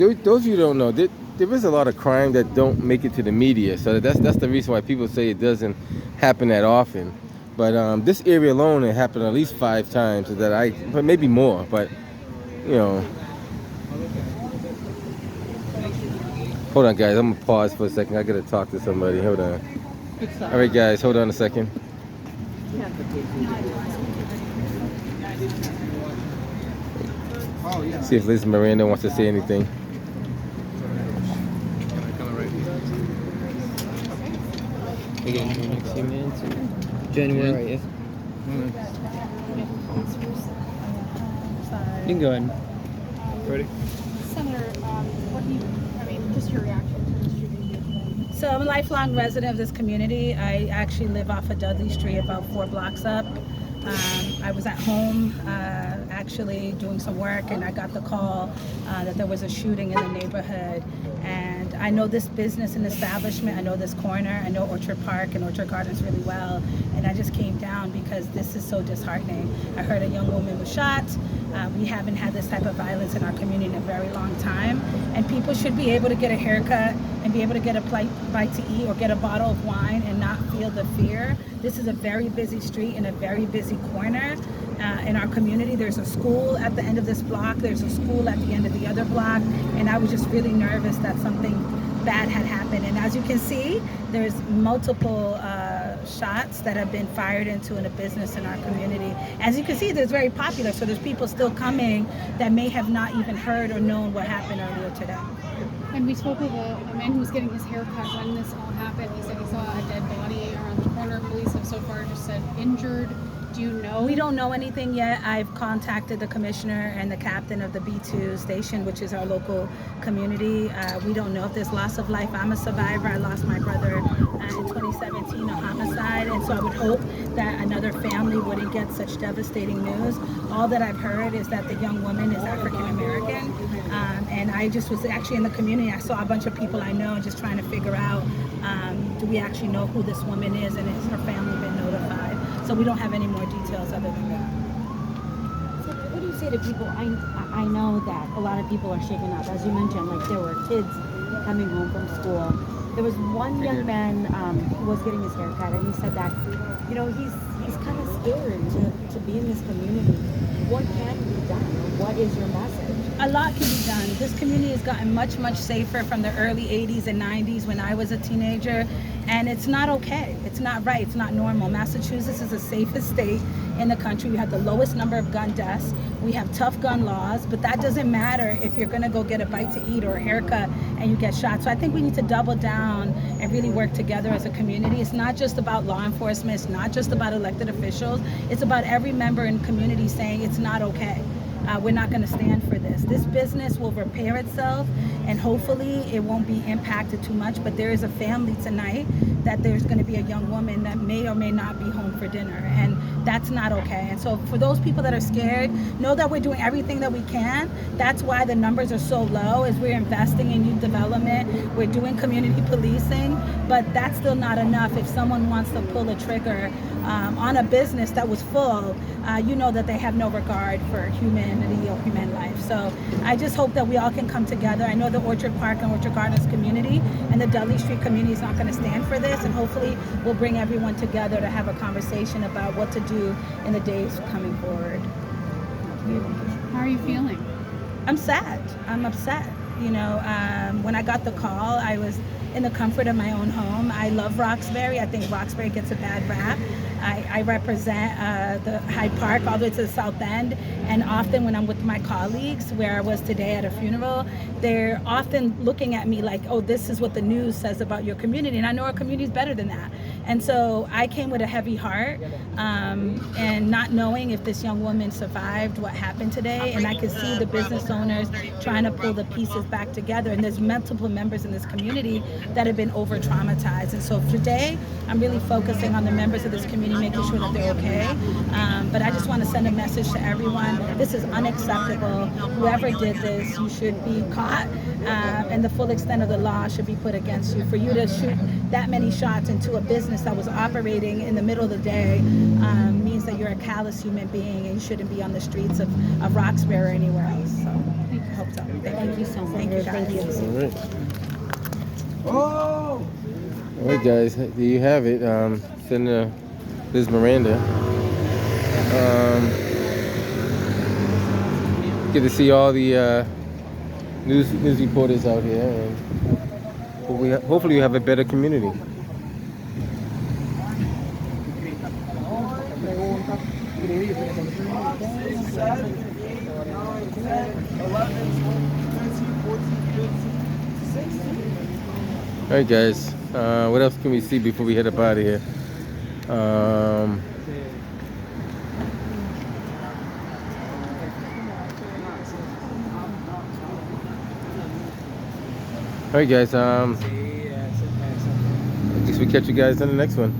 those of you who don't know, there is a lot of crime that don't make it to the media. So that's the reason why people say it doesn't happen that often. But this area alone, it happened at least 5 times but maybe more. But you know, hold on, guys. I'm gonna pause for a second. I gotta talk to somebody. Hold on. All right, guys. Hold on a second. See if Liz Miranda wants to say anything. Again, next few minutes. January, right? Yes. You can go ahead. Ready? Senator, just your reaction to the shooting? So I'm a lifelong resident of this community. I actually live off of Dudley Street, about 4 blocks up. I was at home actually doing some work, and I got the call that there was a shooting in the neighborhood. And I know this business and establishment, I know this corner, I know Orchard Park and Orchard Gardens really well, and I just came down because this is so disheartening. I heard a young woman was shot. We haven't had this type of violence in our community in a very long time, and people should be able to get a haircut and be able to get a bite to eat or get a bottle of wine and not feel the fear. This is a very busy street and a very busy corner in our community. There's a school at the end of this block, there's a school at the end of the other block, and I was just really nervous that something bad had happened. And as you can see, there's multiple shots that have been fired into in a business in our community. As you can see, it's very popular, so there's people still coming that may have not even heard or known what happened earlier today. And we spoke with a man who was getting his hair cut when this all happened. He said he saw a dead body around the corner. Police have so far just said injured. Do you know? We don't know anything yet. I've contacted the commissioner and the captain of the B2 station, which is our local community. We don't know if there's loss of life. I'm a survivor. I lost my brother in 2017, a homicide, and so I would hope that another family wouldn't get such devastating news. All that I've heard is that the young woman is African American, and I just was actually in the community. I saw a bunch of people I know just trying to figure out, do we actually know who this woman is, and has her family been notified? So we don't have any more details other than that. So what do you say to people? I know that a lot of people are shaken up. As you mentioned, like there were kids coming home from school. There was one young man who was getting his hair cut, and he said that, you know, he's kind of scared to be in this community. What can be done? What is your message? A lot can be done. This community has gotten much, much safer from the early 80s and 90s when I was a teenager, and it's not okay. It's not right. It's not normal. Massachusetts is the safest state in the country. We have the lowest number of gun deaths. We have tough gun laws, but that doesn't matter if you're going to go get a bite to eat or a haircut and you get shot. So I think we need to double down and really work together as a community. It's not just about law enforcement. It's not just about elected officials. It's about every member in the community saying it's not okay. We're not going to stand for this. This business will repair itself, and hopefully it won't be impacted too much. But there is a family tonight that there's going to be a young woman that may or may not be home for dinner, and that's not okay. And so for those people that are scared, know that we're doing everything that we can. That's why the numbers are so low, is we're investing in youth development, we're doing community policing, but that's still not enough. If someone wants to pull a trigger on a business that was full, you know that they have no regard for humanity or human life. So I just hope that we all can come together. I know the Orchard Park and Orchard Gardens community and the Dudley Street community is not going to stand for this, and hopefully we'll bring everyone together to have a conversation about what to do in the days coming forward. How are you feeling? I'm sad. I'm upset. You know, when I got the call, I was in the comfort of my own home. I love Roxbury. I think Roxbury gets a bad rap. I represent the Hyde Park all the way to the South End, and often when I'm with my colleagues, where I was today at a funeral, they're often looking at me like, oh, this is what the news says about your community, and I know our community is better than that. And so I came with a heavy heart, and not knowing if this young woman survived what happened today, and I could see the business owners trying to pull the pieces back together, and there's multiple members in this community that have been over-traumatized. And so today, I'm really focusing on the members of this community, making sure that they're okay. But I just want to send a message to everyone. This is unacceptable. Whoever did this, you should be caught, and the full extent of the law should be put against you. For you to shoot that many shots into a business that was operating in the middle of the day means that you're a callous human being, and you shouldn't be on the streets of Roxbury or anywhere else. So. hope so. Thank you so much. Thank you, guys. Thank you. All right, guys. There you have it. Senator Liz Miranda. Get to see all the news reporters out here, and hopefully we have a better community. All right, guys. What else can we see before we head up out of here? All right, guys. I guess we catch you guys in the next one.